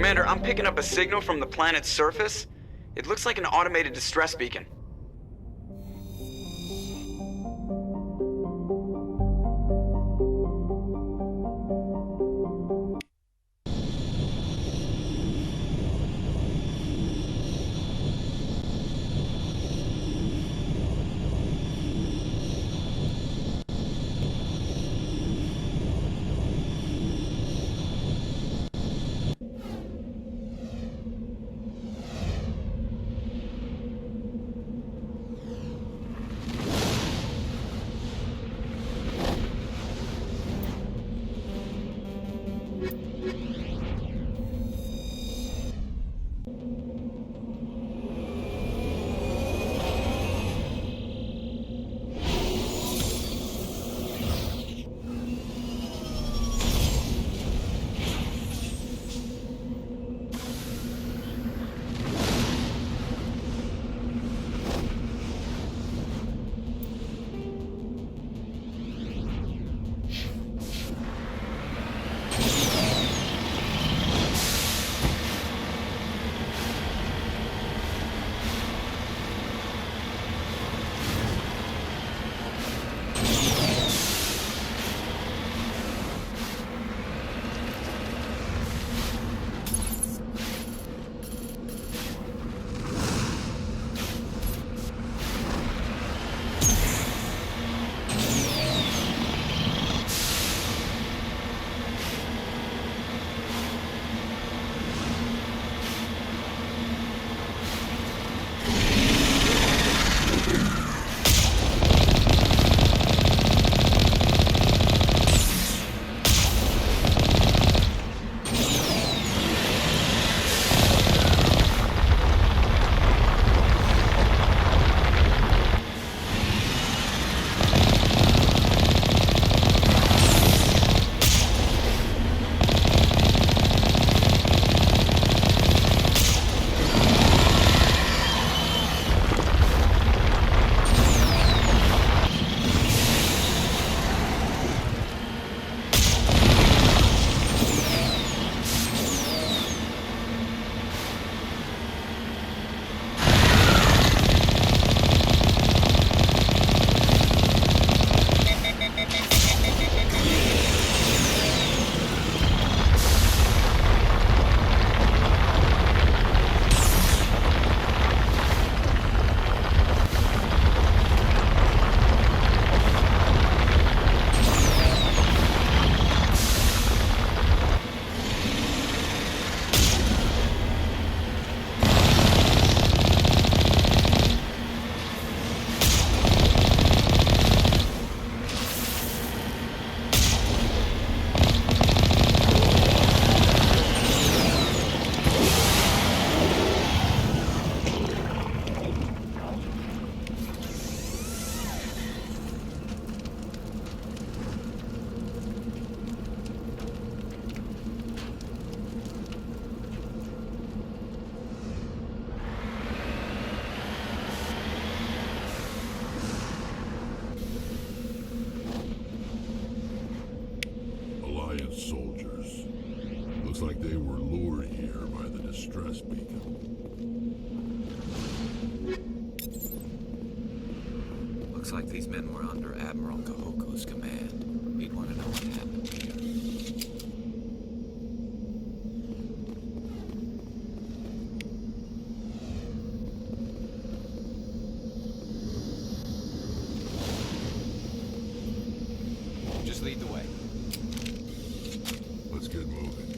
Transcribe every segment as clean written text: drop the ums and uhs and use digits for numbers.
Commander, I'm picking up a signal from the planet's surface. It looks like an automated distress beacon. Looks like they were lured here by the distress beacon. Looks like these men were under Admiral Kahoku's command. He'd want to know what happened here. Just lead the way. Let's get moving.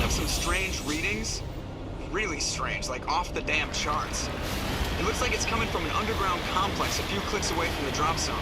have some strange readings. Really strange, like off the damn charts. It looks like it's coming from an underground complex a few clicks away from the drop zone.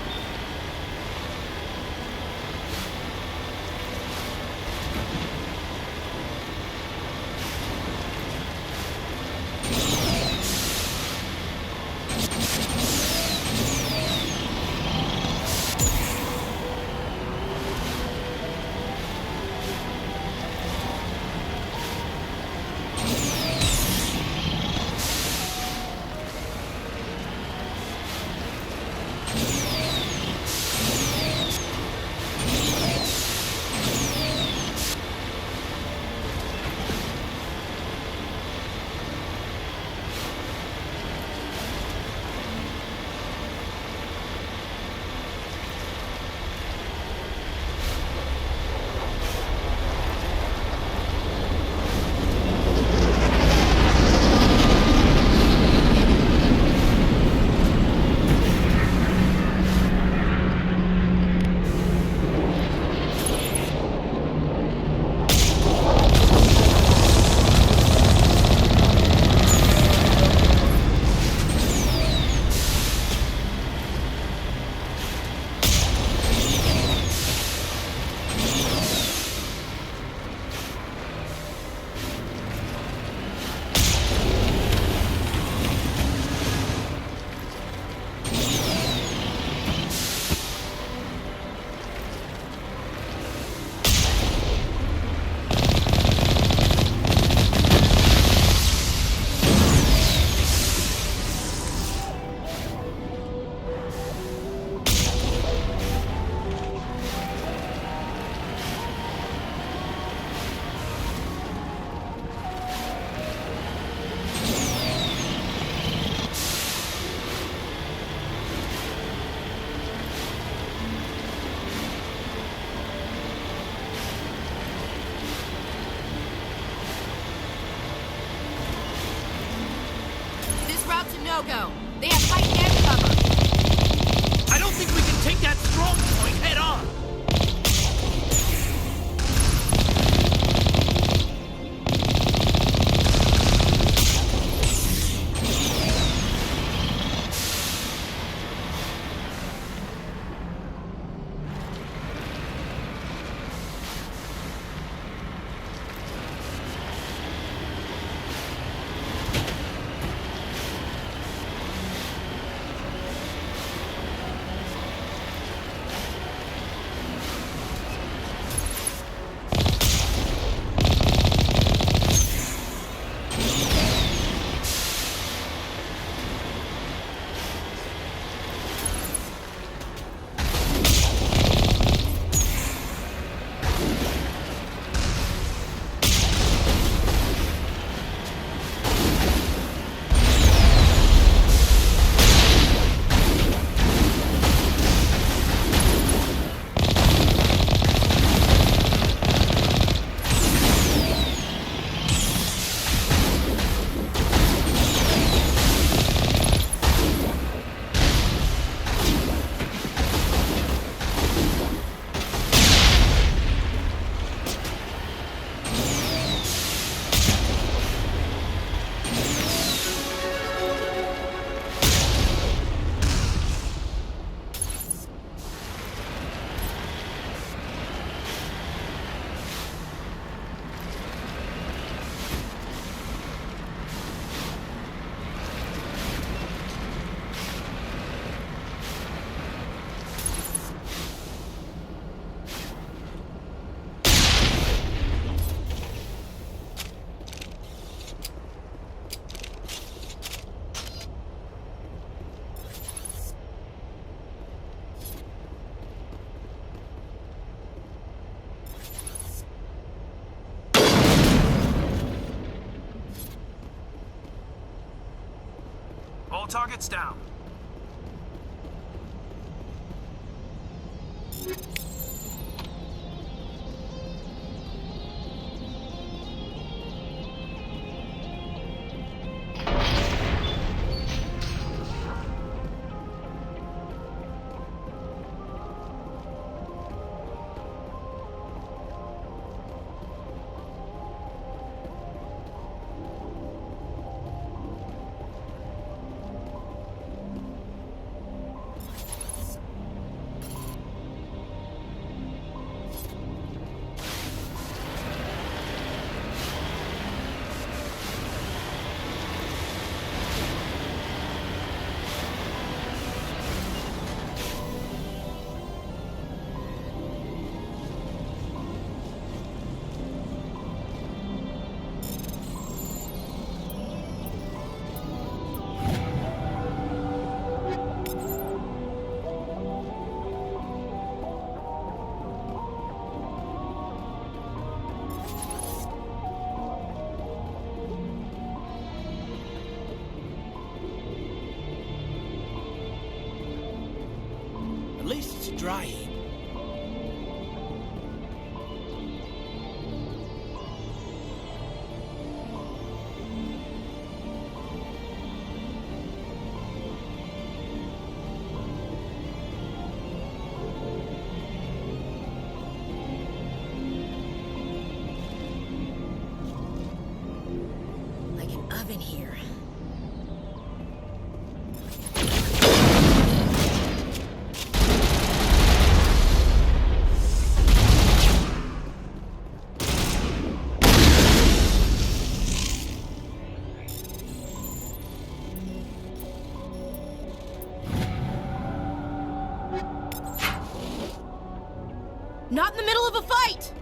No-go. They have fight and cover. I don't think we can take that strong point head on. All targets down. dry heat. Like an oven here. Not in the middle of a fight!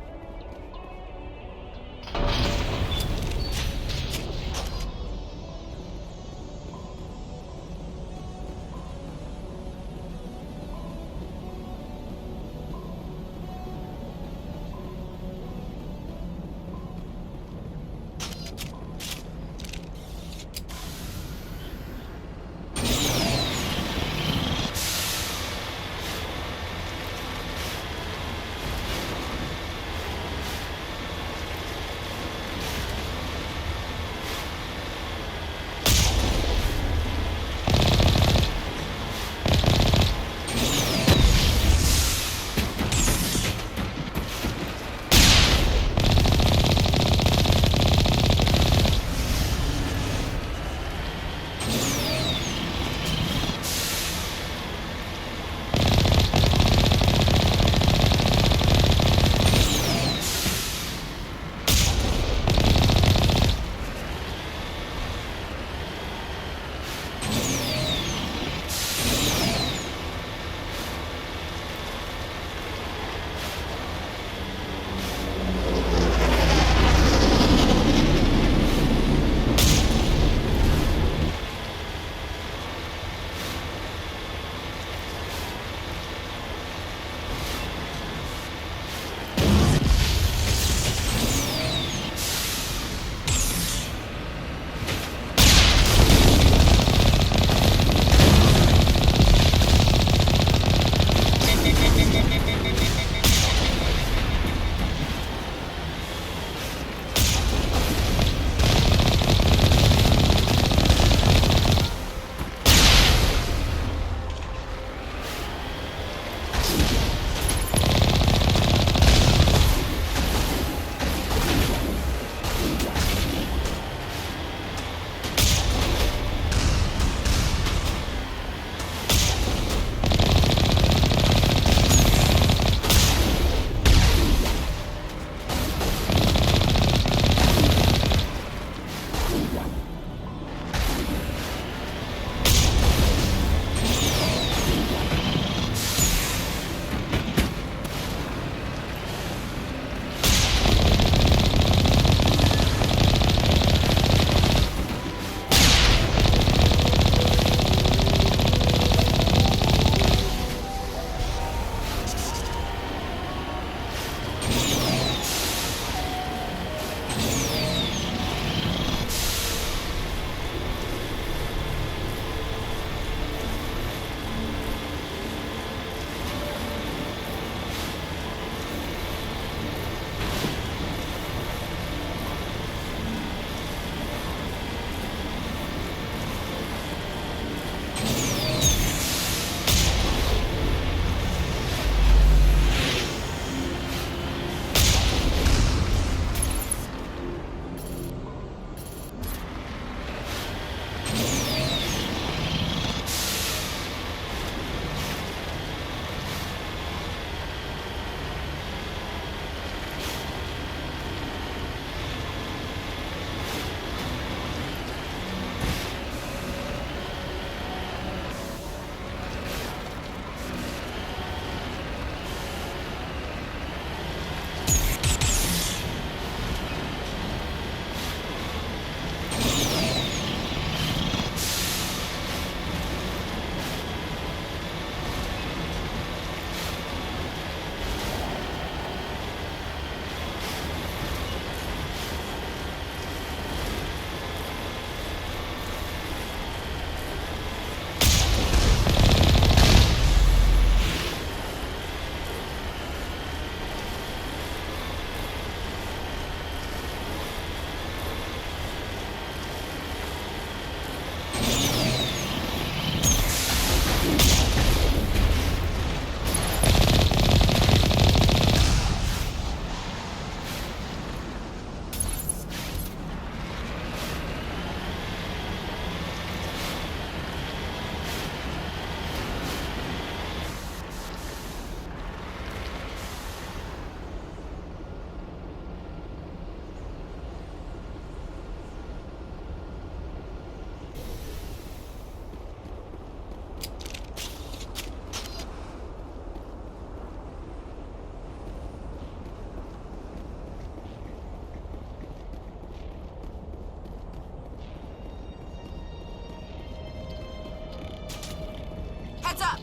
Heads up!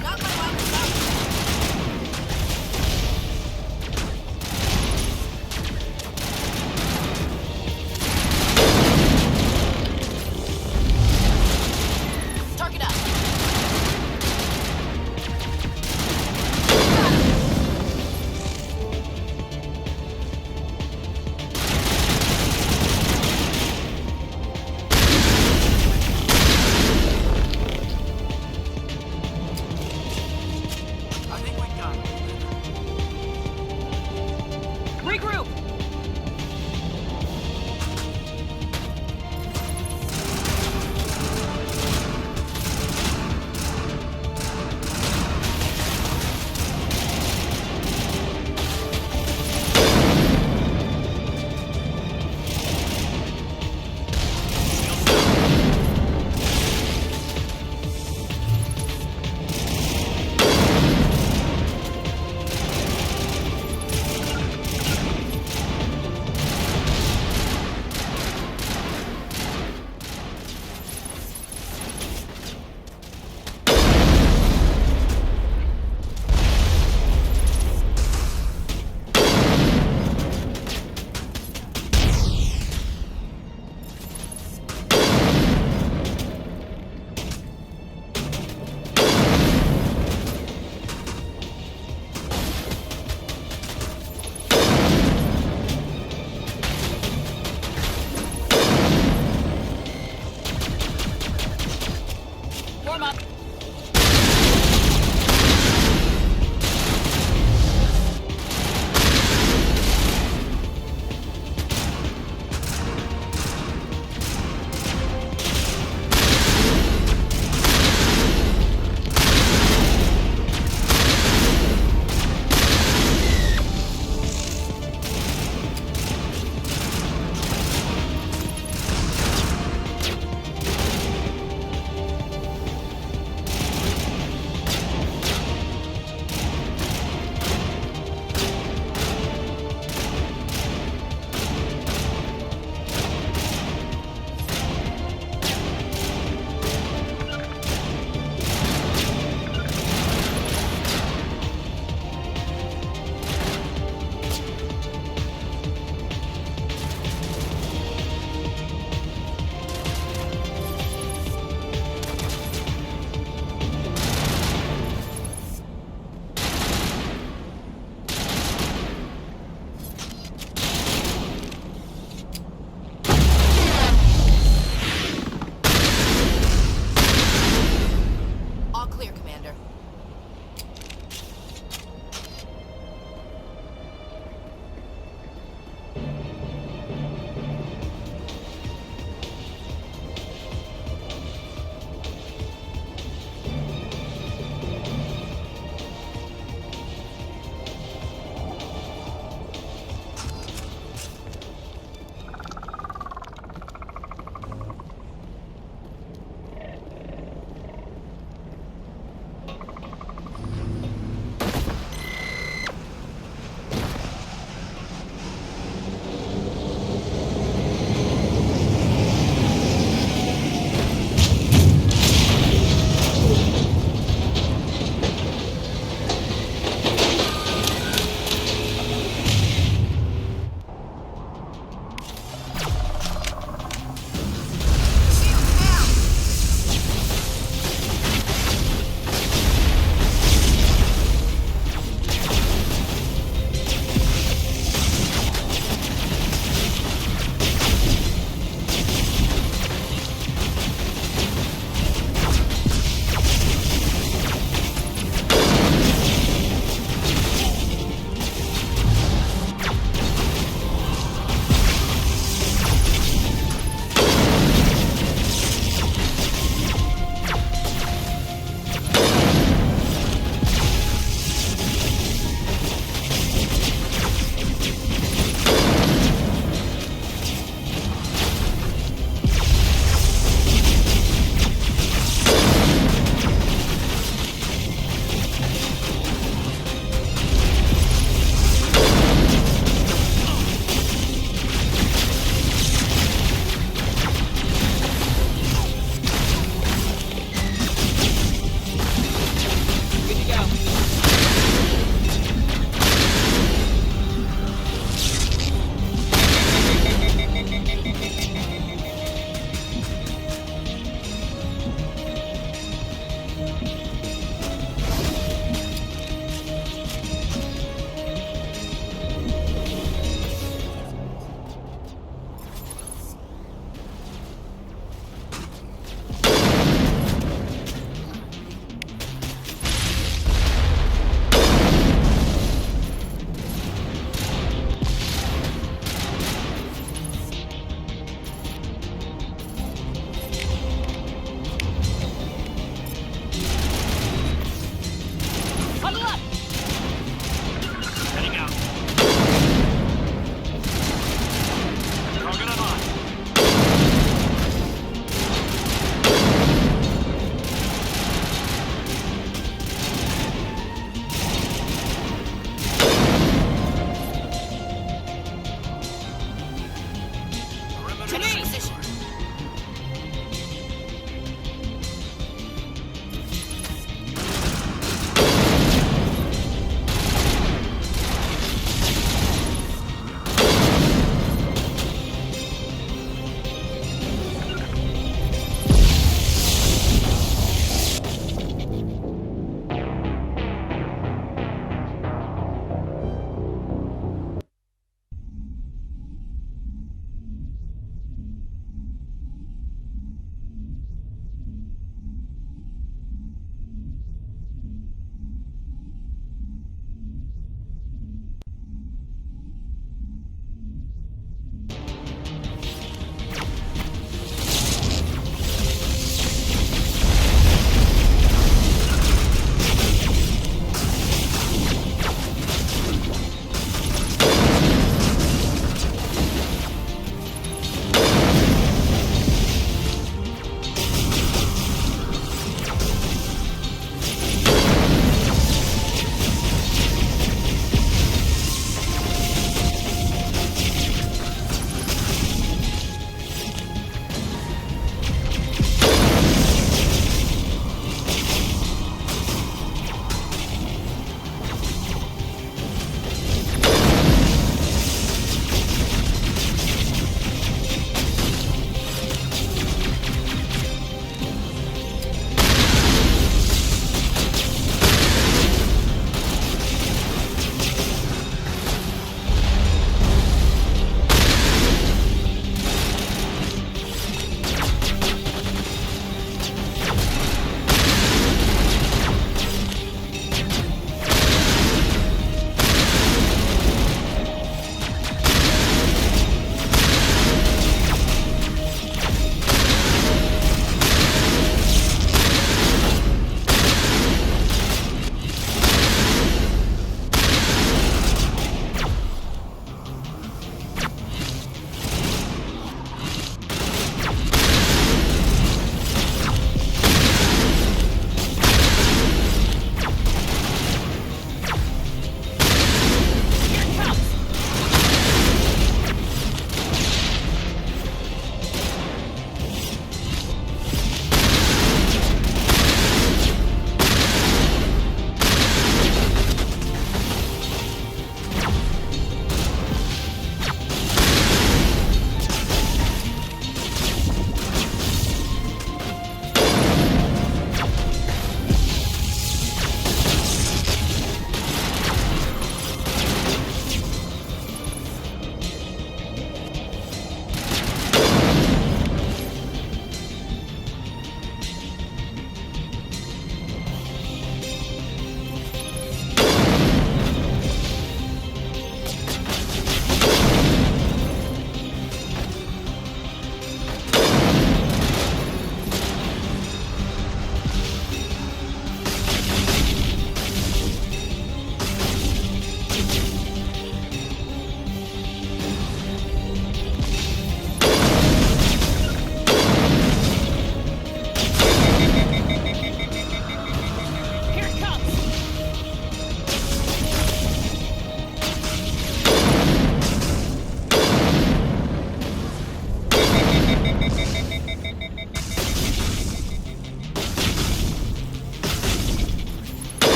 Not my line of sight. Target up! I think we got it. Regroup! Warm up.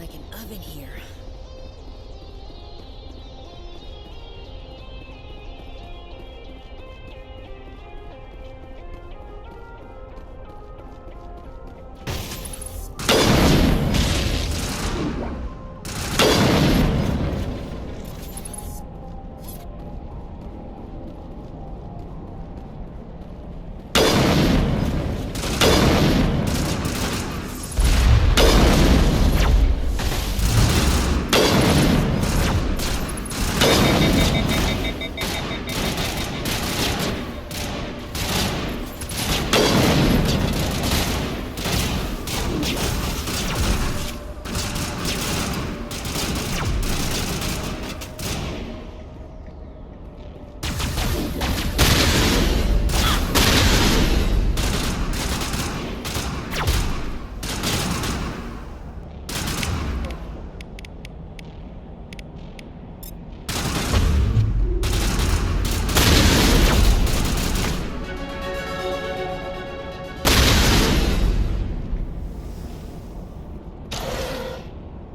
like an oven here.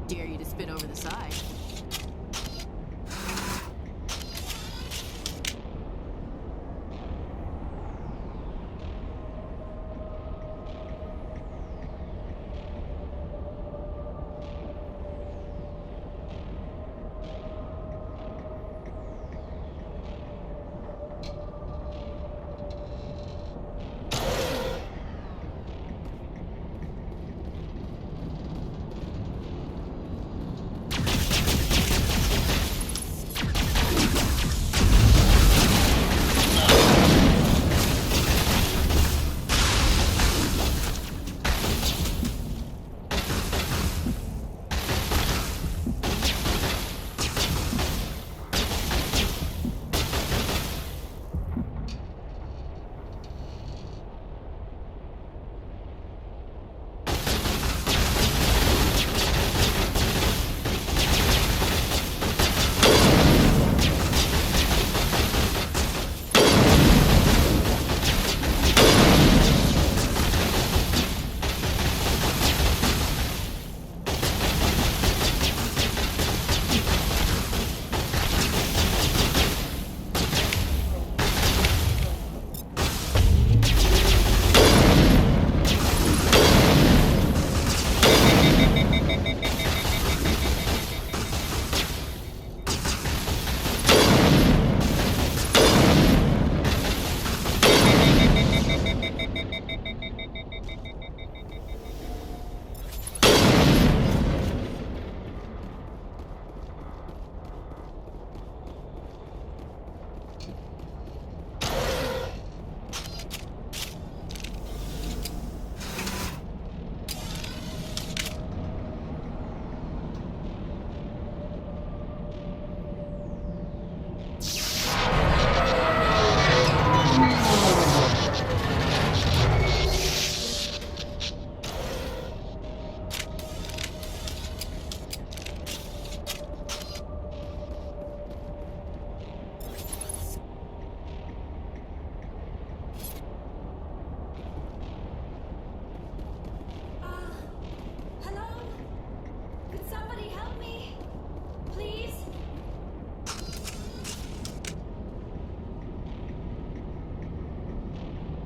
Dare you to spin over the side.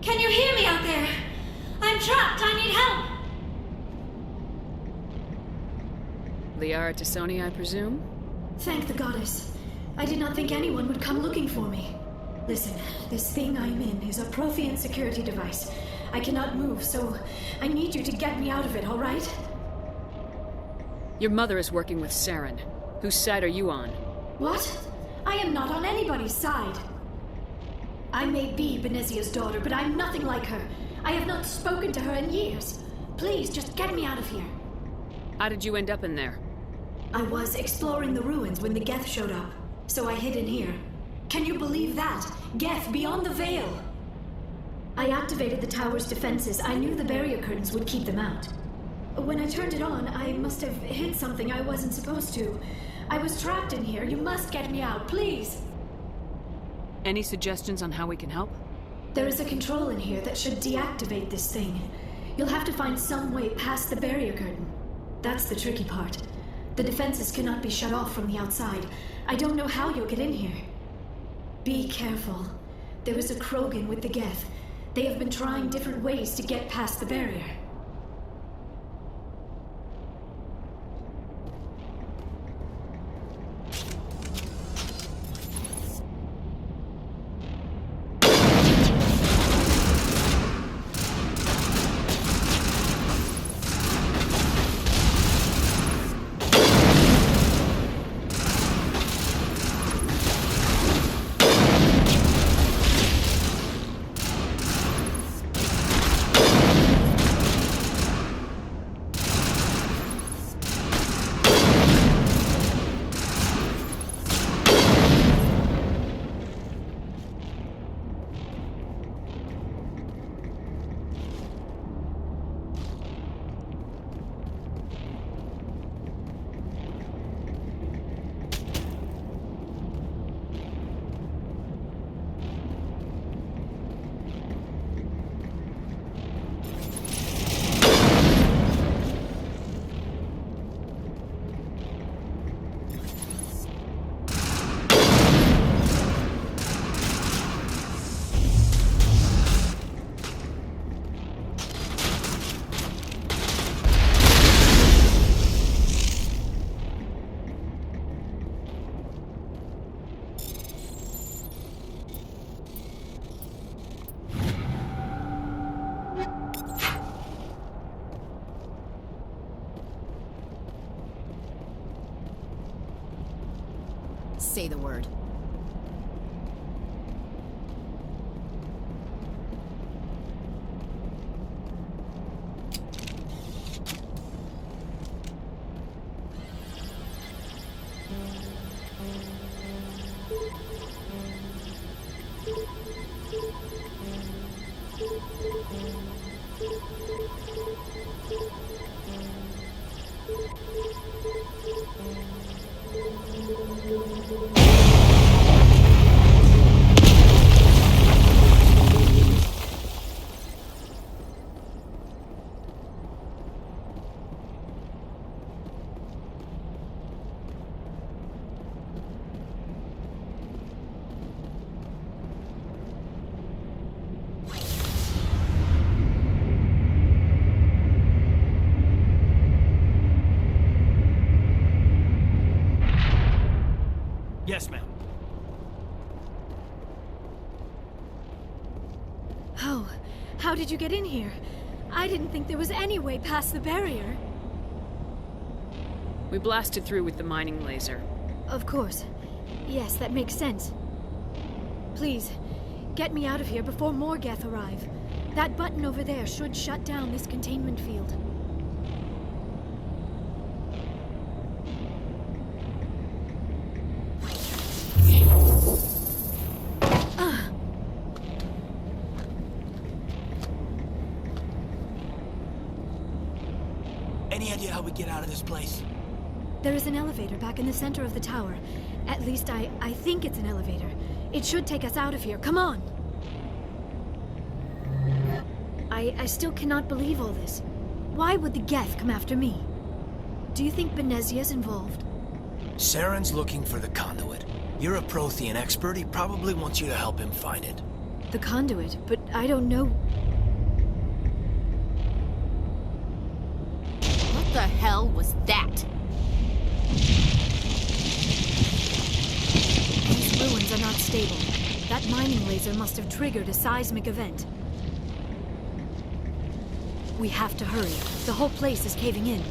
Can you hear me out there? I'm trapped. I need help. Liara Tassoni, I presume? Thank the goddess. I did not think anyone would come looking for me. Listen, this thing I'm in is a Prothean security device. I cannot move, so I need you to get me out of it, all right? Your mother is working with Saren. Whose side are you on? What? I am not on anybody's side. I may be Benezia's daughter, but I'm nothing like her. I have not spoken to her in years. Please, just get me out of here. How did you end up in there? I was exploring the ruins when the Geth showed up, so I hid in here. Can you believe that? Geth, beyond the veil! I activated the tower's defenses. I knew the barrier curtains would keep them out. When I turned it on, I must have hit something I wasn't supposed to. I was trapped in here. You must get me out, please! Any suggestions on how we can help? There is a control in here that should deactivate this thing. You'll have to find some way past the barrier curtain. That's the tricky part. The defenses cannot be shut off from the outside. I don't know how you'll get in here. Be careful. There is a Krogan with the Geth. They have been trying different ways to get past the barrier. Say the word. Yes, ma'am. Oh, how did you get in here? I didn't think there was any way past the barrier. We blasted through with the mining laser. Of course. Yes, that makes sense. Please, get me out of here before more Geth arrive. That button over there should shut down this containment field. Any idea how we get out of this place? There is an elevator back in the center of the tower. At least I think it's an elevator. It should take us out of here. Come on! I still cannot believe all this. Why would the Geth come after me? Do you think Benezia's involved? Saren's looking for the conduit. You're a Prothean expert. He probably wants you to help him find it. The conduit, but I don't know. What the hell was that? These ruins are not stable. That mining laser must have triggered a seismic event. We have to hurry. The whole place is caving in.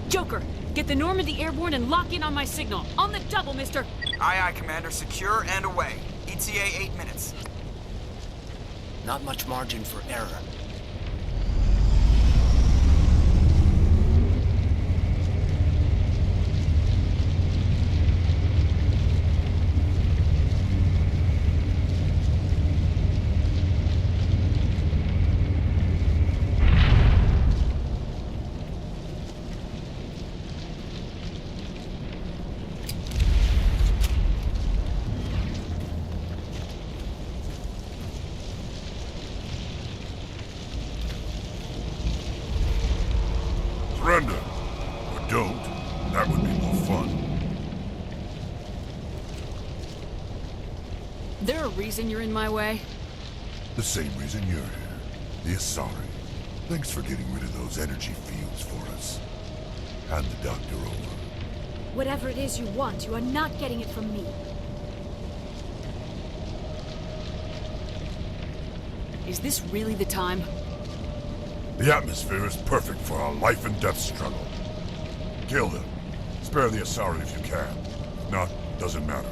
Joker, get the Normandy airborne and lock in on my signal. On the double, mister! Aye, aye, Commander. Secure and away. ETA 8 minutes. Not much margin for error. Commander. Or don't. That would be more fun. There a reason you're in my way? The same reason you're here. The Asari. Thanks for getting rid of those energy fields for us. Hand the doctor over. Whatever it is you want, you are not getting it from me. Is this really the time? The atmosphere is perfect for our life and death struggle. Kill them. Spare the Asari if you can. If not, doesn't matter.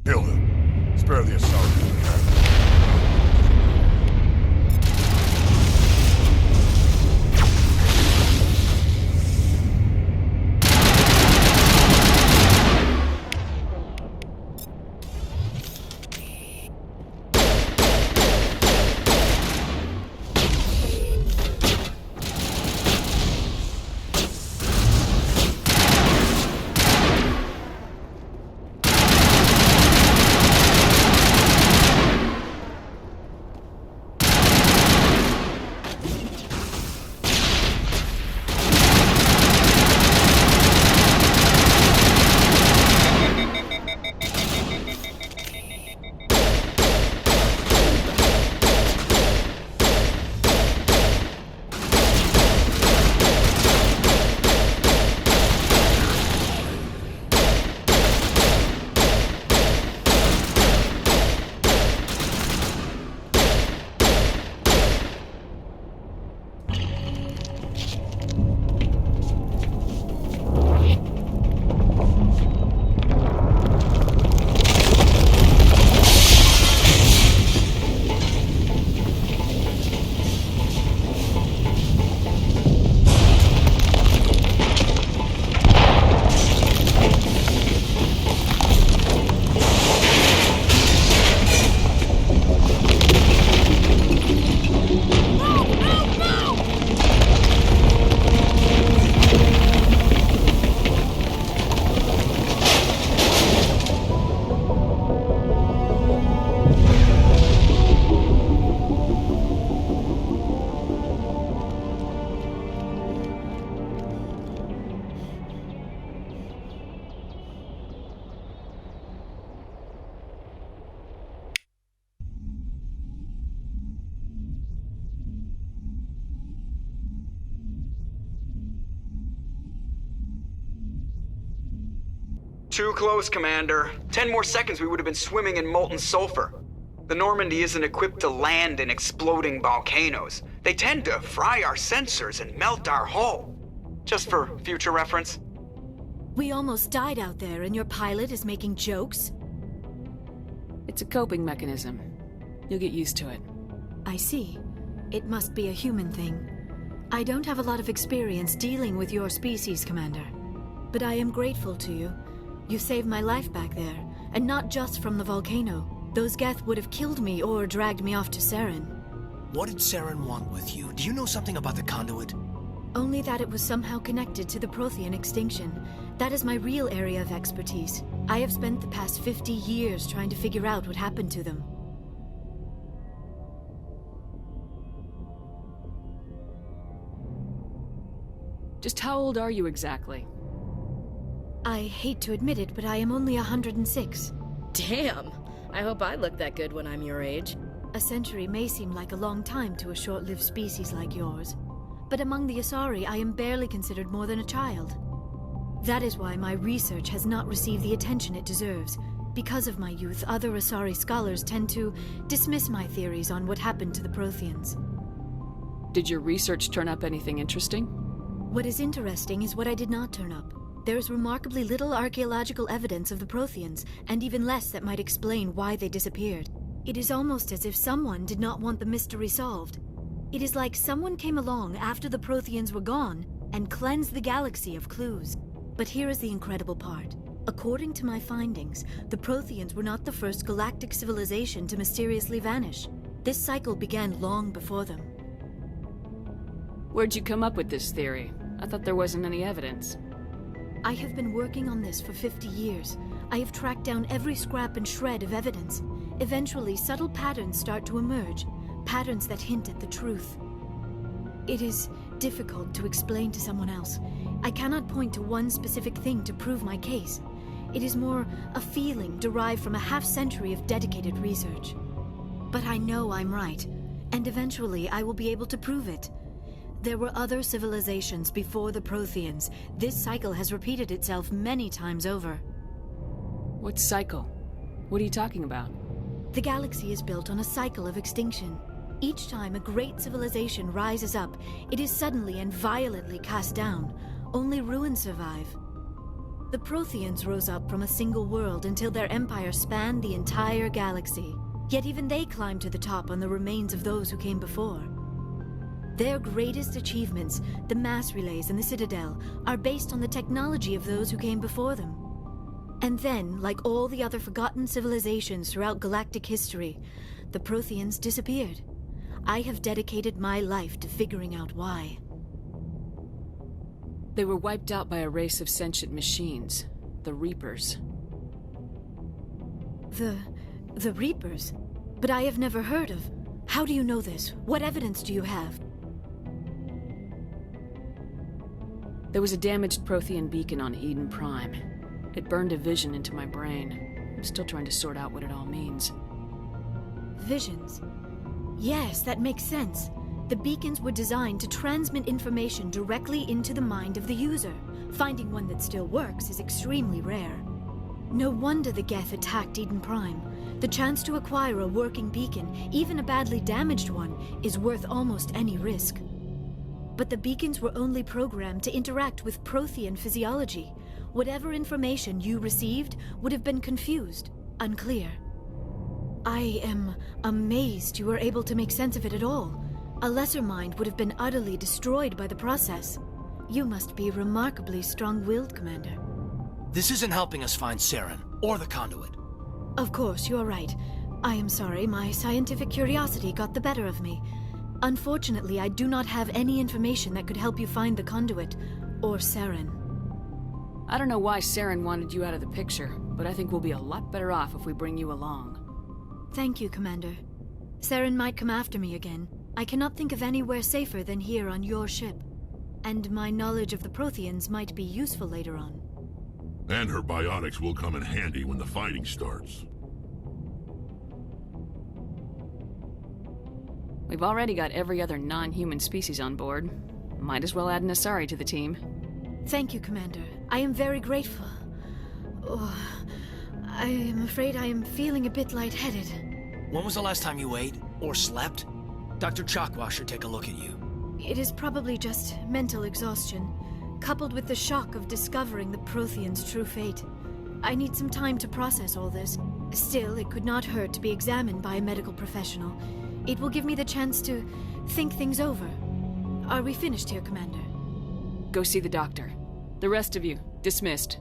Kill them. Spare the Asari if you can. Too close, Commander. 10 more seconds we would have been swimming in molten sulfur. The Normandy isn't equipped to land in exploding volcanoes. They tend to fry our sensors and melt our hull. Just for future reference. We almost died out there, and your pilot is making jokes? It's a coping mechanism. You'll get used to it. I see. It must be a human thing. I don't have a lot of experience dealing with your species, Commander. But I am grateful to you. You saved my life back there, and not just from the volcano. Those Geth would have killed me or dragged me off to Saren. What did Saren want with you? Do you know something about the conduit? Only that it was somehow connected to the Prothean extinction. That is my real area of expertise. I have spent the past 50 years trying to figure out what happened to them. Just how old are you exactly? I hate to admit it, but I am only 106. Damn! I hope I look that good when I'm your age. A century may seem like a long time to a short-lived species like yours. But among the Asari, I am barely considered more than a child. That is why my research has not received the attention it deserves. Because of my youth, other Asari scholars tend to dismiss my theories on what happened to the Protheans. Did your research turn up anything interesting? What is interesting is what I did not turn up. There is remarkably little archaeological evidence of the Protheans, and even less that might explain why they disappeared. It is almost as if someone did not want the mystery solved. It is like someone came along after the Protheans were gone and cleansed the galaxy of clues. But here is the incredible part. According to my findings, the Protheans were not the first galactic civilization to mysteriously vanish. This cycle began long before them. Where'd you come up with this theory? I thought there wasn't any evidence. I have been working on this for 50 years. I have tracked down every scrap and shred of evidence. Eventually, subtle patterns start to emerge, patterns that hint at the truth. It is difficult to explain to someone else. I cannot point to one specific thing to prove my case. It is more a feeling derived from a half-century of dedicated research. But I know I'm right, and eventually I will be able to prove it. There were other civilizations before the Protheans. This cycle has repeated itself many times over. What cycle? What are you talking about? The galaxy is built on a cycle of extinction. Each time a great civilization rises up, it is suddenly and violently cast down. Only ruins survive. The Protheans rose up from a single world until their empire spanned the entire galaxy. Yet even they climbed to the top on the remains of those who came before. Their greatest achievements, the mass relays and the Citadel, are based on the technology of those who came before them. And then, like all the other forgotten civilizations throughout galactic history, the Protheans disappeared. I have dedicated my life to figuring out why. They were wiped out by a race of sentient machines, the Reapers. The Reapers? But I have never heard of. How do you know this? What evidence do you have? There was a damaged Prothean beacon on Eden Prime. It burned a vision into my brain. I'm still trying to sort out what it all means. Visions. Yes, that makes sense. The beacons were designed to transmit information directly into the mind of the user. Finding one that still works is extremely rare. No wonder the Geth attacked Eden Prime. The chance to acquire a working beacon, even a badly damaged one, is worth almost any risk. But the beacons were only programmed to interact with Prothean physiology. Whatever information you received would have been confused, unclear. I am amazed you were able to make sense of it at all. A lesser mind would have been utterly destroyed by the process. You must be remarkably strong-willed, Commander. This isn't helping us find Saren, or the conduit. Of course, you're right. I am sorry, my scientific curiosity got the better of me. Unfortunately, I do not have any information that could help you find the conduit, or Saren. I don't know why Saren wanted you out of the picture, but I think we'll be a lot better off if we bring you along. Thank you, Commander. Saren might come after me again. I cannot think of anywhere safer than here on your ship. And my knowledge of the Protheans might be useful later on. And her biotics will come in handy when the fighting starts. We've already got every other non-human species on board. Might as well add an Asari to the team. Thank you, Commander. I am very grateful. Oh, I am afraid I am feeling a bit lightheaded. When was the last time you ate? Or slept? Dr. Chakwa should take a look at you. It is probably just mental exhaustion, coupled with the shock of discovering the Prothean's true fate. I need some time to process all this. Still, it could not hurt to be examined by a medical professional. It will give me the chance to think things over. Are we finished here, Commander? Go see the doctor. The rest of you, dismissed.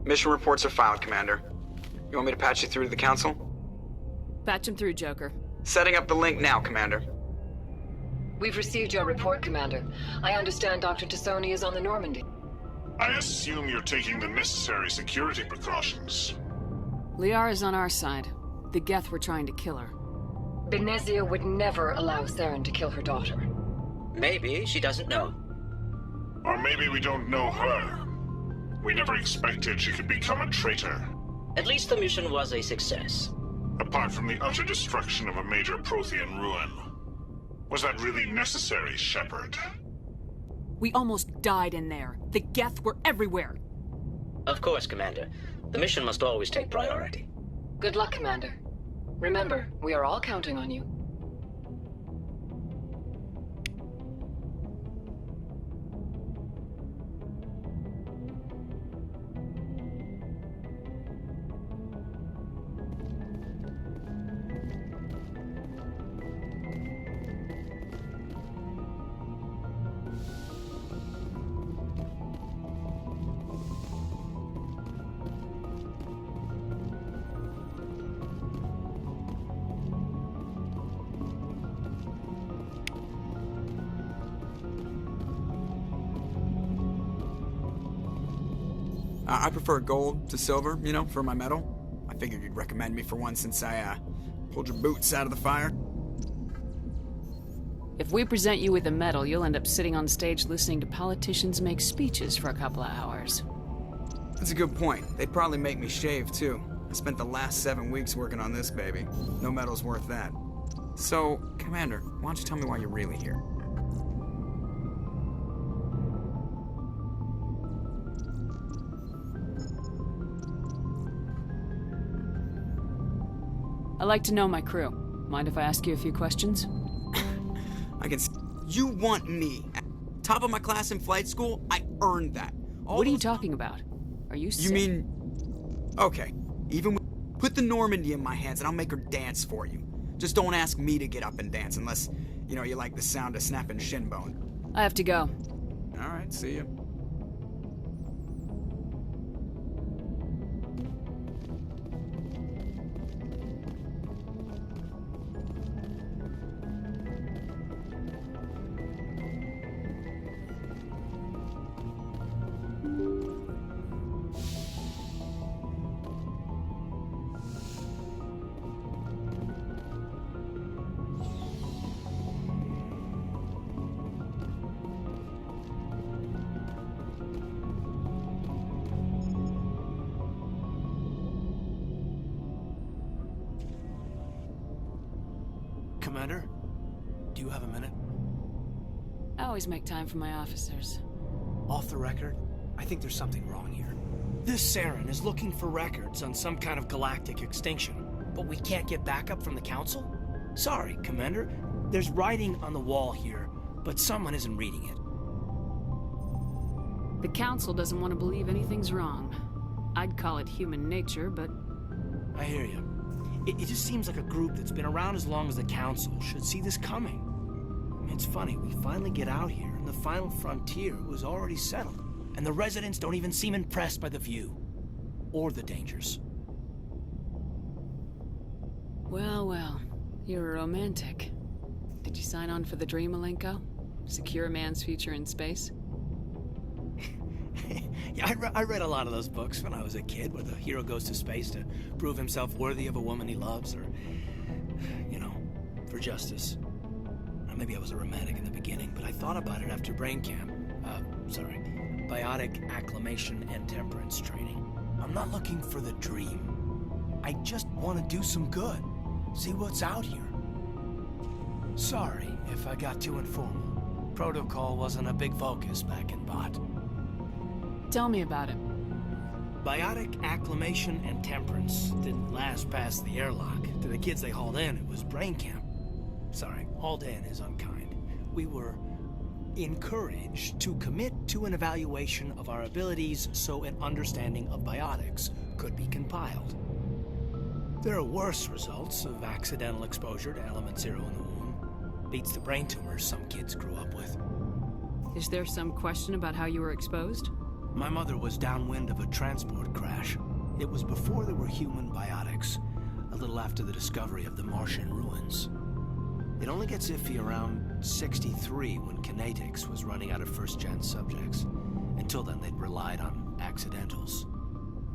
Mission reports are filed, Commander. You want me to patch you through to the Council? Patch him through, Joker. Setting up the link now, Commander. We've received your report, Commander. I understand Dr. Tassoni is on the Normandy. I assume you're taking the necessary security precautions. Liara's on our side. The Geth were trying to kill her. Benezia would never allow Theron to kill her daughter. Maybe she doesn't know. Or maybe we don't know her. We never expected she could become a traitor. At least the mission was a success. Apart from the utter destruction of a major Prothean ruin. Was that really necessary, Shepard? We almost died in there. The Geth were everywhere. Of course, Commander. The mission must always take priority. Good luck, Commander. Remember, we are all counting on you. I prefer gold to silver, you know, for my medal. I figured you'd recommend me for one since I, pulled your boots out of the fire. If we present you with a medal, you'll end up sitting on stage listening to politicians make speeches for a couple of hours. That's a good point. They'd probably make me shave, too. I spent the last 7 weeks working on this baby. No medal's worth that. So, Commander, why don't you tell me why you're really here? I like to know my crew. Mind if I ask you a few questions? I can You want me at top of my class in flight school? I earned that. What are you talking about? Are you sick? You mean... Okay, put the Normandy in my hands and I'll make her dance for you. Just don't ask me to get up and dance unless, you know, you like the sound of snapping shin bone. I have to go. Alright, see you. Commander, do you have a minute? I always make time for my officers. Off the record, I think there's something wrong here. This Saren is looking for records on some kind of galactic extinction, but we can't get backup from the Council? Sorry, Commander. There's writing on the wall here, but someone isn't reading it. The Council doesn't want to believe anything's wrong. I'd call it human nature, but... I hear you. It just seems like a group that's been around as long as the Council should see this coming. I mean, it's funny, we finally get out here, and the final frontier was already settled, and the residents don't even seem impressed by the view. Or the dangers. Well, well. You're a romantic. Did you sign on for the dream, Malenko? Secure a man's future in space? Yeah, I read a lot of those books when I was a kid, where the hero goes to space to prove himself worthy of a woman he loves, or, you know, for justice. Maybe I was a romantic in the beginning, but I thought about it after brain camp. Biotic acclimation and temperance training. I'm not looking for the dream. I just want to do some good. See what's out here. Sorry if I got too informal. Protocol wasn't a big focus back in Bot. Tell me about it. Biotic acclimation and temperance didn't last past the airlock. To the kids they hauled in, it was brain camp. Sorry, hauled in is unkind. We were encouraged to commit to an evaluation of our abilities so an understanding of biotics could be compiled. There are worse results of accidental exposure to element 0 in the womb. Beats the brain tumors some kids grew up with. Is there some question about how you were exposed? My mother was downwind of a transport crash. It was before there were human biotics, a little after the discovery of the Martian ruins. It only gets iffy around 63 when Kinetics was running out of first-gen subjects. Until then, they'd relied on accidentals.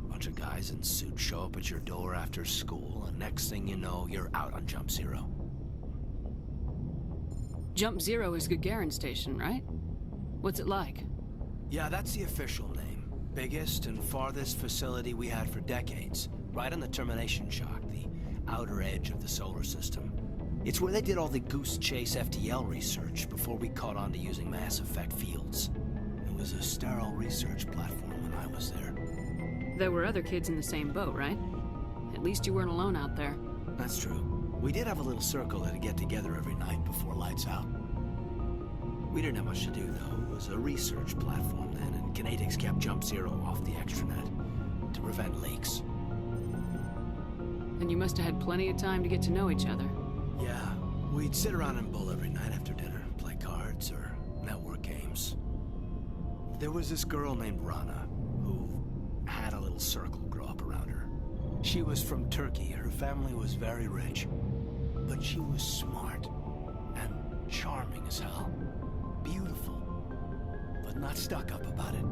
A bunch of guys in suits show up at your door after school, and next thing you know, you're out on Jump Zero. Jump Zero is Gagarin Station, right? What's it like? Yeah, that's the official name. Biggest and farthest facility we had for decades. Right on the termination shock, the outer edge of the solar system. It's where they did all the Goose Chase FTL research before we caught on to using mass effect fields. It was a sterile research platform when I was there. There were other kids in the same boat, right? At least you weren't alone out there. That's true. We did have a little circle that'd get together every night before lights out. We didn't have much to do, though. It was a research platform then, and Kinetics kept Jump Zero off the extranet to prevent leaks. And you must have had plenty of time to get to know each other. Yeah, we'd sit around and bull every night after dinner, play cards or network games. There was this girl named Rana, who had a little circle grow up around her. She was from Turkey. Her family was very rich, but she was smart and charming as hell. Beautiful, but not stuck up about it.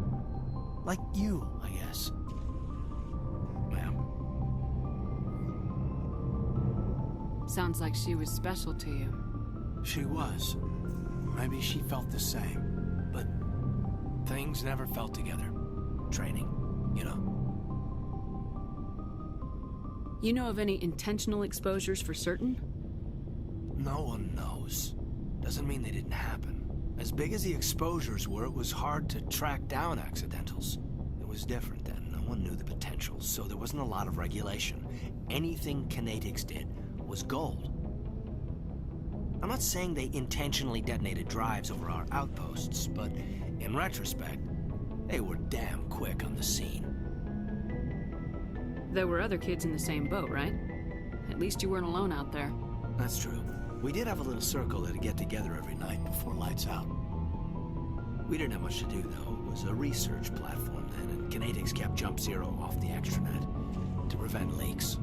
Like you, I guess. Ma'am. Sounds like she was special to you. She was. Maybe she felt the same, but things never felt together. Training, you know. You know of any intentional exposures for certain? No one knows. Doesn't mean they didn't happen. As big as the exposures were, it was hard to track down accidentals. It was different then. No one knew the potential, so there wasn't a lot of regulation. Anything Kinetics did was gold. I'm not saying they intentionally detonated drives over our outposts, but in retrospect, they were damn quick on the scene. There were other kids in the same boat, right? At least you weren't alone out there. That's true. We did have a little circle that'd get together every night before lights out. We didn't have much to do, though. It was a research platform then, and Kinetics kept Jump Zero off the extranet to prevent leaks.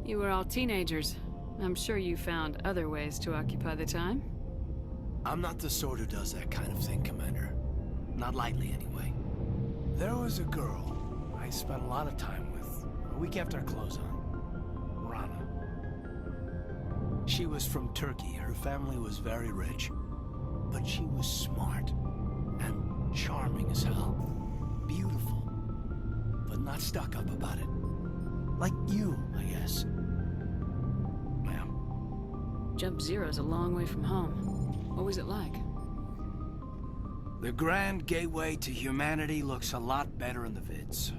You were all teenagers. I'm sure you found other ways to occupy the time. I'm not the sort who does that kind of thing, Commander. Not lightly, anyway. There was a girl I spent a lot of time with. We kept our clothes on. Rana. She was from Turkey. Her family was very rich. But she was smart and charming as hell. Beautiful, but not stuck up about it. Like you, I guess. Ma'am. Jump Zero's a long way from home. What was it like? The grand gateway to humanity looks a lot better in the vids.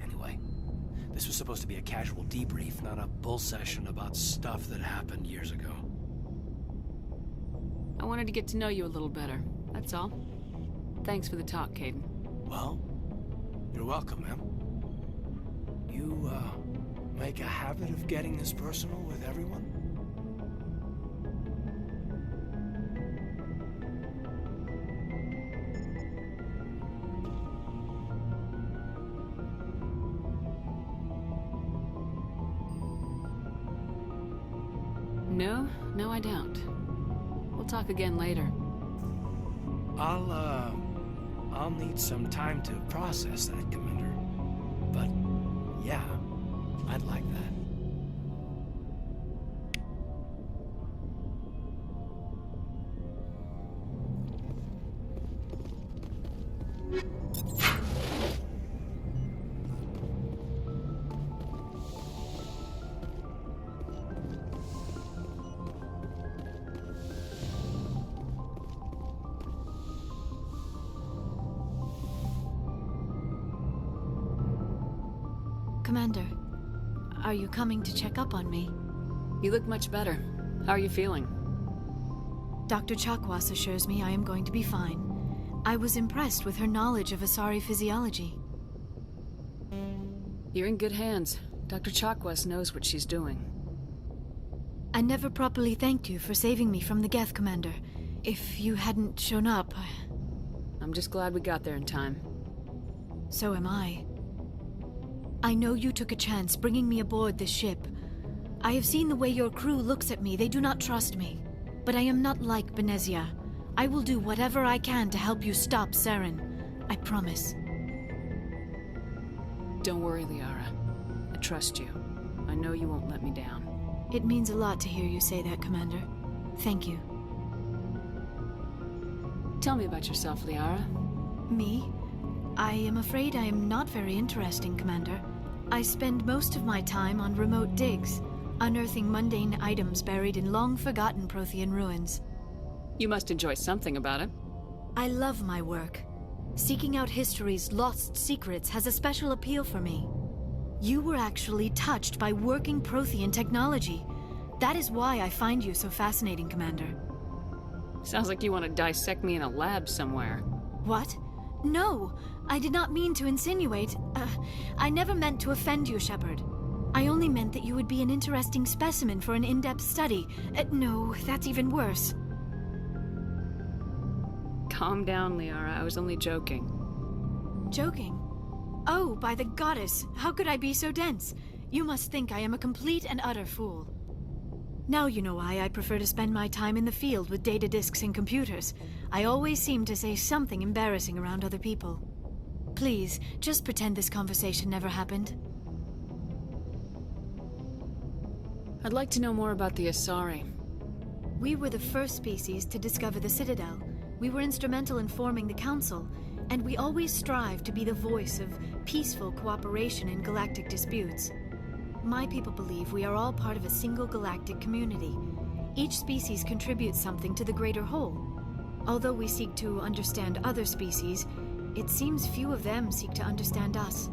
Anyway, this was supposed to be a casual debrief, not a bull session about stuff that happened years ago. I wanted to get to know you a little better, that's all. Thanks for the talk, Caden. Well, you're welcome, ma'am. You, make a habit of getting this personal with everyone? No, I don't. We'll talk again later. I'll need some time to process that, Commander. But, yeah, I'd like that. Commander, are you coming to check up on me? You look much better. How are you feeling? Dr. Chakwas assures me I am going to be fine. I was impressed with her knowledge of Asari physiology. You're in good hands. Dr. Chakwas knows what she's doing. I never properly thanked you for saving me from the Geth, Commander. If you hadn't shown up... I'm just glad we got there in time. So am I. I know you took a chance bringing me aboard this ship. I have seen the way your crew looks at me. They do not trust me. But I am not like Benezia. I will do whatever I can to help you stop Saren. I promise. Don't worry, Liara. I trust you. I know you won't let me down. It means a lot to hear you say that, Commander. Thank you. Tell me about yourself, Liara. Me? I am afraid I am not very interesting, Commander. I spend most of my time on remote digs, unearthing mundane items buried in long-forgotten Prothean ruins. You must enjoy something about it. I love my work. Seeking out history's lost secrets has a special appeal for me. You were actually touched by working Prothean technology. That is why I find you so fascinating, Commander. Sounds like you want to dissect me in a lab somewhere. What? No, I did not mean to insinuate. I never meant to offend you, Shepard. I only meant that you would be an interesting specimen for an in-depth study. No, that's even worse. Calm down, Liara. I was only joking. Joking? Oh, by the goddess, how could I be so dense? You must think I am a complete and utter fool. Now you know why I prefer to spend my time in the field with data disks and computers. I always seem to say something embarrassing around other people. Please, just pretend this conversation never happened. I'd like to know more about the Asari. We were the first species to discover the Citadel. We were instrumental in forming the Council, and we always strive to be the voice of peaceful cooperation in galactic disputes. My people believe we are all part of a single galactic community. Each species contributes something to the greater whole. Although we seek to understand other species, it seems few of them seek to understand us.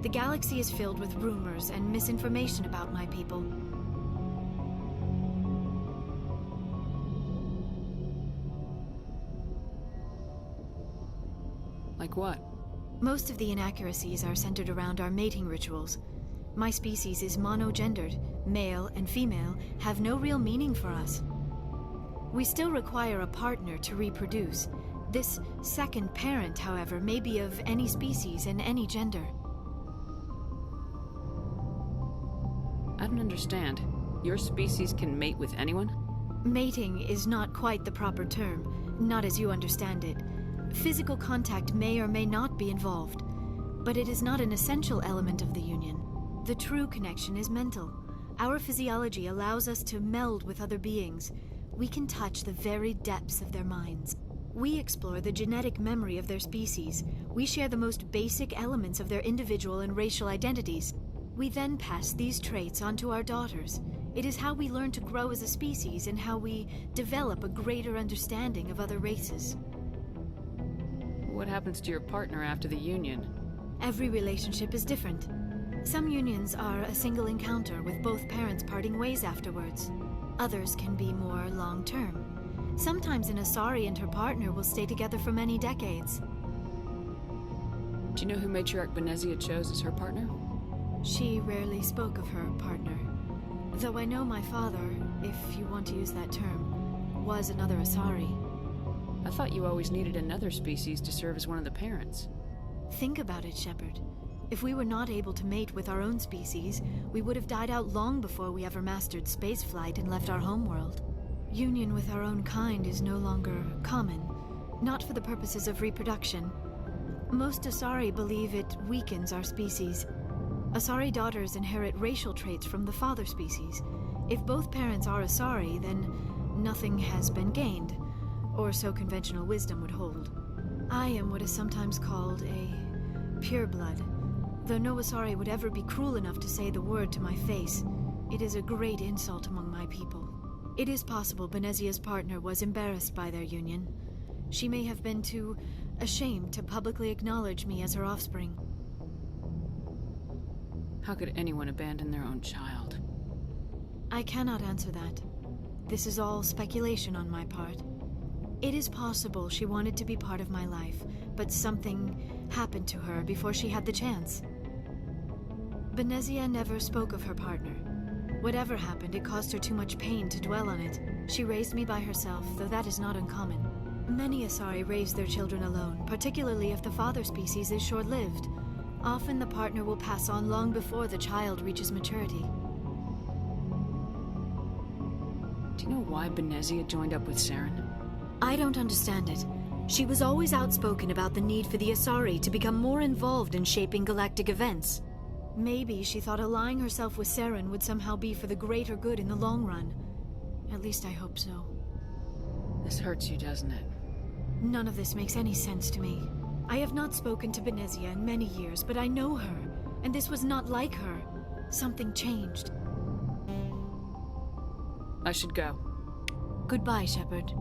The galaxy is filled with rumors and misinformation about my people. Like what? Most of the inaccuracies are centered around our mating rituals. My species is monogendered. Male and female have no real meaning for us. We still require a partner to reproduce. This second parent, however, may be of any species and any gender. I don't understand. Your species can mate with anyone? Mating is not quite the proper term, not as you understand it. Physical contact may or may not be involved, but it is not an essential element of the union. The true connection is mental. Our physiology allows us to meld with other beings. We can touch the very depths of their minds. We explore the genetic memory of their species. We share the most basic elements of their individual and racial identities. We then pass these traits on to our daughters. It is how we learn to grow as a species and how we develop a greater understanding of other races. What happens to your partner after the union? Every relationship is different. Some unions are a single encounter with both parents parting ways afterwards. Others can be more long-term. Sometimes an Asari and her partner will stay together for many decades. Do you know who Matriarch Benezia chose as her partner? She rarely spoke of her partner. Though I know my father, if you want to use that term, was another Asari. I thought you always needed another species to serve as one of the parents. Think about it, Shepard. If we were not able to mate with our own species, we would have died out long before we ever mastered spaceflight and left our homeworld. Union with our own kind is no longer common, not for the purposes of reproduction. Most Asari believe it weakens our species. Asari daughters inherit racial traits from the father species. If both parents are Asari, then nothing has been gained, or so conventional wisdom would hold. I am what is sometimes called a pureblood. Though no Asari would ever be cruel enough to say the word to my face, it is a great insult among my people. It is possible Benezia's partner was embarrassed by their union. She may have been too ashamed to publicly acknowledge me as her offspring. How could anyone abandon their own child? I cannot answer that. This is all speculation on my part. It is possible she wanted to be part of my life, but something happened to her before she had the chance. Benezia never spoke of her partner. Whatever happened, it caused her too much pain to dwell on it. She raised me by herself, though that is not uncommon. Many Asari raise their children alone, particularly if the father species is short-lived. Often the partner will pass on long before the child reaches maturity. Do you know why Benezia joined up with Saren? I don't understand it. She was always outspoken about the need for the Asari to become more involved in shaping galactic events. Maybe she thought allying herself with Saren would somehow be for the greater good in the long run. At least I hope so. This hurts you, doesn't it? None of this makes any sense to me. I have not spoken to Benezia in many years, but I know her, and this was not like her. Something changed. I should go. Goodbye, Shepard.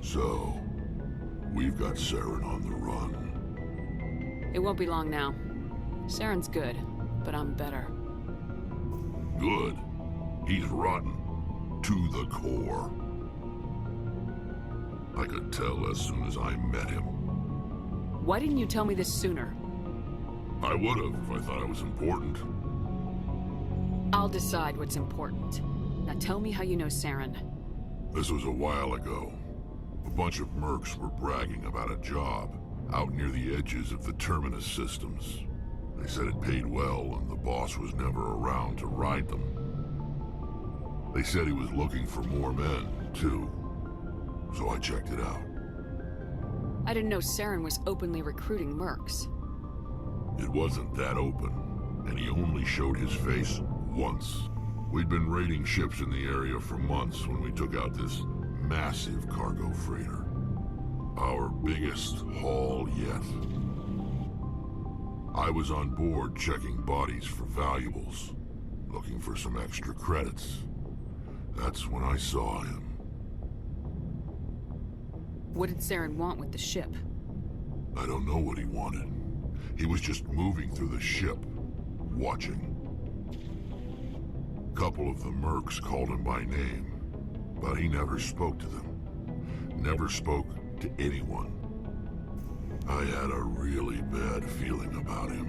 So, we've got Saren on the run. It won't be long now. Saren's good, but I'm better. Good. He's rotten. To the core. I could tell as soon as I met him. Why didn't you tell me this sooner? I would have if I thought it was important. I'll decide what's important. Now tell me how you know Saren. This was a while ago. A bunch of mercs were bragging about a job out near the edges of the Terminus systems. They said it paid well and the boss was never around to ride them. They said he was looking for more men, too. So I checked it out. I didn't know Saren was openly recruiting mercs. It wasn't that open, and he only showed his face once. We'd been raiding ships in the area for months when we took out this massive cargo freighter. Our biggest haul yet. I was on board checking bodies for valuables, looking for some extra credits. That's when I saw him. What did Saren want with the ship? I don't know what he wanted. He was just moving through the ship, watching. A couple of the mercs called him by name, but he never spoke to them. Never spoke to anyone. I had a really bad feeling about him,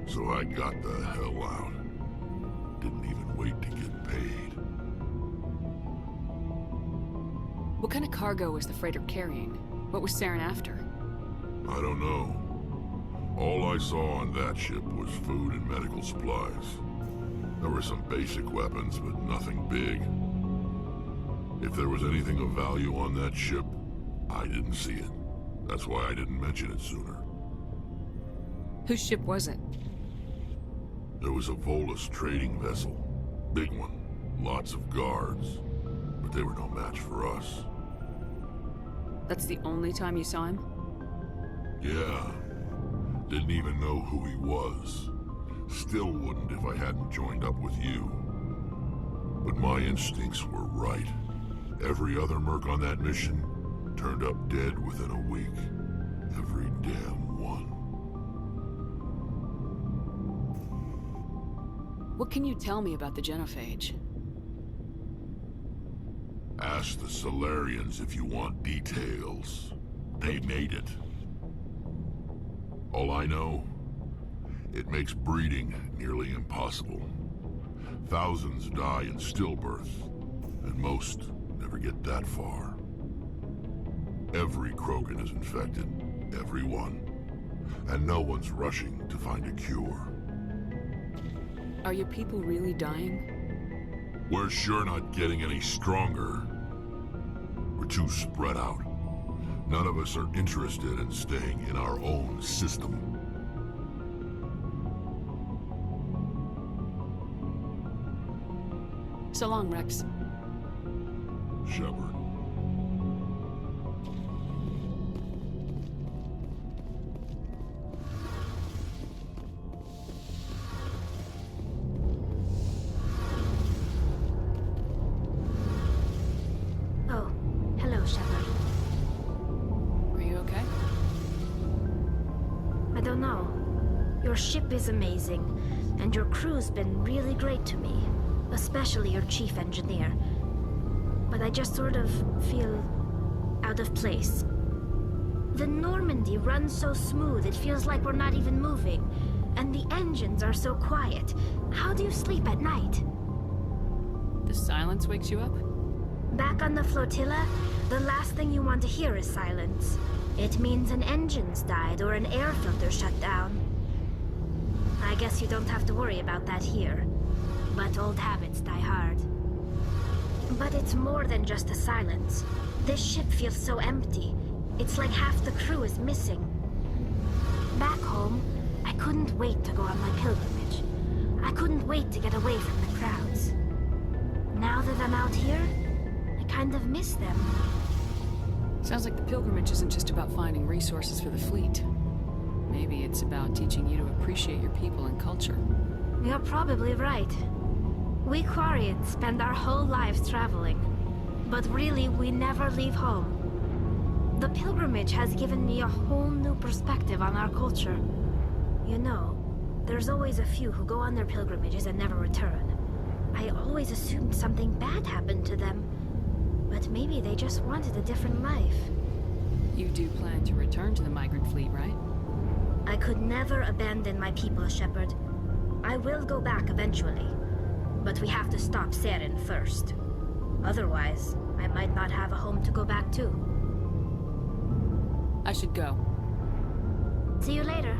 so I got the hell out. Didn't even wait to get paid. What kind of cargo was the freighter carrying? What was Saren after? I don't know. All I saw on that ship was food and medical supplies. There were some basic weapons, but nothing big. If there was anything of value on that ship, I didn't see it. That's why I didn't mention it sooner. Whose ship was it? There was a Volus trading vessel. Big one. Lots of guards. But they were no match for us. That's the only time you saw him? Yeah. Didn't even know who he was. Still wouldn't if I hadn't joined up with you. But my instincts were right. Every other merc on that mission turned up dead within a week. Every damn one. What can you tell me about the Genophage? Ask the Solarians if you want details. They made it. All I know, it makes breeding nearly impossible. Thousands die in stillbirth, and most never get that far. Every Krogan is infected, every one. And no one's rushing to find a cure. Are your people really dying? We're sure not getting any stronger. We're too spread out. None of us are interested in staying in our own system. So long, Rex. Shepard. Oh, hello, Shepard. Are you okay? I don't know. Your ship is amazing, and your crew's been really great to me, especially your chief engineer. But I just sort of feel out of place. The Normandy runs so smooth, it feels like we're not even moving. And the engines are so quiet. How do you sleep at night? The silence wakes you up? Back on the flotilla, the last thing you want to hear is silence. It means an engine's died or an air filter shut down. I guess you don't have to worry about that here. But old habits die hard. But it's more than just the silence. This ship feels so empty. It's like half the crew is missing. Back home, I couldn't wait to go on my pilgrimage. I couldn't wait to get away from the crowds. Now that I'm out here, I kind of miss them. Sounds like the pilgrimage isn't just about finding resources for the fleet. Maybe it's about teaching you to appreciate your people and culture. You're probably right. We Quarians spend our whole lives traveling, but really we never leave home. The pilgrimage has given me a whole new perspective on our culture. You know, there's always a few who go on their pilgrimages and never return. I always assumed something bad happened to them, but maybe they just wanted a different life. You do plan to return to the migrant fleet, right? I could never abandon my people, Shepard. I will go back eventually, but we have to stop Saren first. Otherwise, I might not have a home to go back to. I should go. See you later.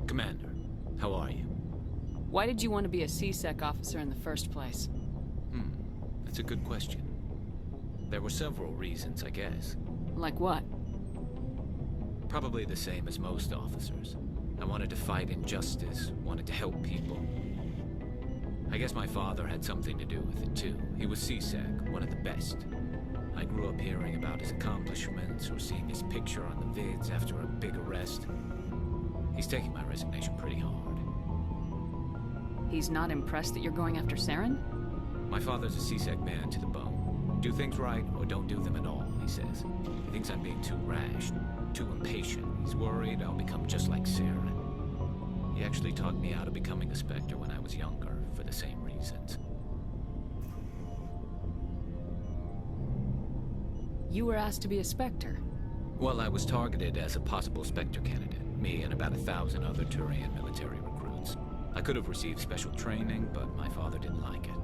Commander, how are you? Why did you want to be a CSEC officer in the first place? That's a good question. There were several reasons, I guess. Like what? Probably the same as most officers. I wanted to fight injustice, wanted to help people. I guess my father had something to do with it too. He was CSEC, one of the best. I grew up hearing about his accomplishments or seeing his picture on the vids after a big arrest. He's taking my resignation pretty hard. He's not impressed that you're going after Saren? My father's a CSEC man to the bone. Do things right or don't do them at all, he says. He thinks I'm being too rash, too impatient. He's worried I'll become just like Saren. He actually talked me out of becoming a Spectre when I was younger, for the same reasons. You were asked to be a Spectre? Well, I was targeted as a possible Spectre candidate. Me and about 1,000 other Turian military recruits. I could have received special training, but my father didn't like it.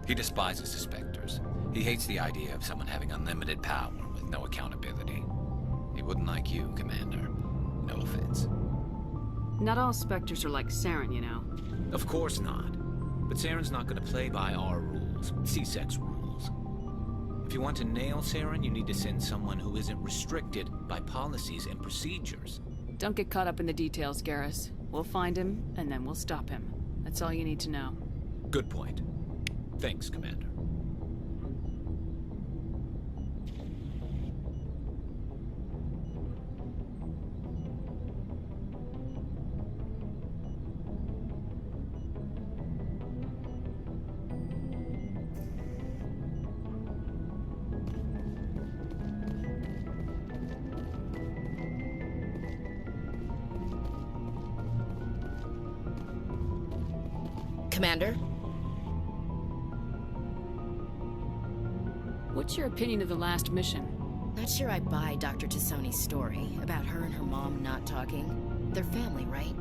He despises the Spectres. He hates the idea of someone having unlimited power with no accountability. He wouldn't like you, Commander. No offense. Not all Spectres are like Saren, you know. Of course not. But Saren's not going to play by our rules, CSEC's rules. If you want to nail Saren, you need to send someone who isn't restricted by policies and procedures. Don't get caught up in the details, Garrus. We'll find him, and then we'll stop him. That's all you need to know. Good point. Thanks, Commander. Commander? What's your opinion of the last mission? Not sure I buy Dr. Tassoni's story about her and her mom not talking. They're family, right?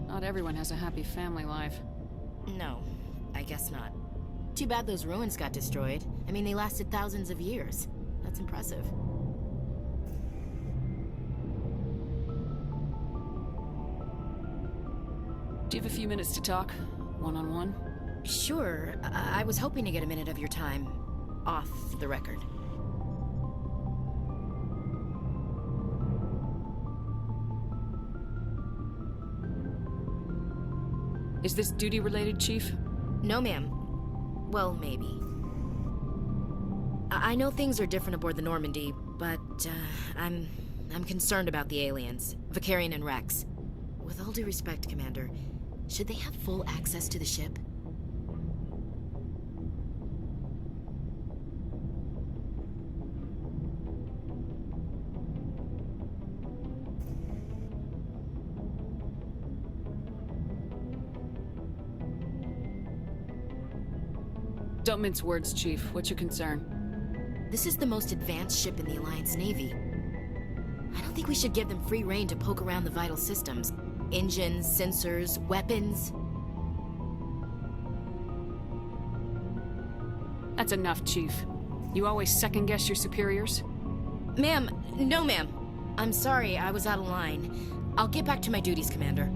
Not Not everyone has a happy family life. No, I guess not. Too bad those ruins got destroyed. I mean, they lasted thousands of years. That's impressive. Do you have a few minutes to talk? One-on-one? Sure. I was hoping to get a minute of your time. Off the record. Is this duty-related, Chief? No, ma'am. Well, maybe. I know things are different aboard the Normandy, but, I'm concerned about the aliens, Vicarian and Rex. With all due respect, Commander, should they have full access to the ship? Don't mince words, Chief. What's your concern? This is the most advanced ship in the Alliance Navy. I don't think we should give them free rein to poke around the vital systems. Engines, sensors, weapons. That's enough, Chief. You always second-guess your superiors? Ma'am, no ma'am. I'm sorry, I was out of line. I'll get back to my duties, Commander.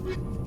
you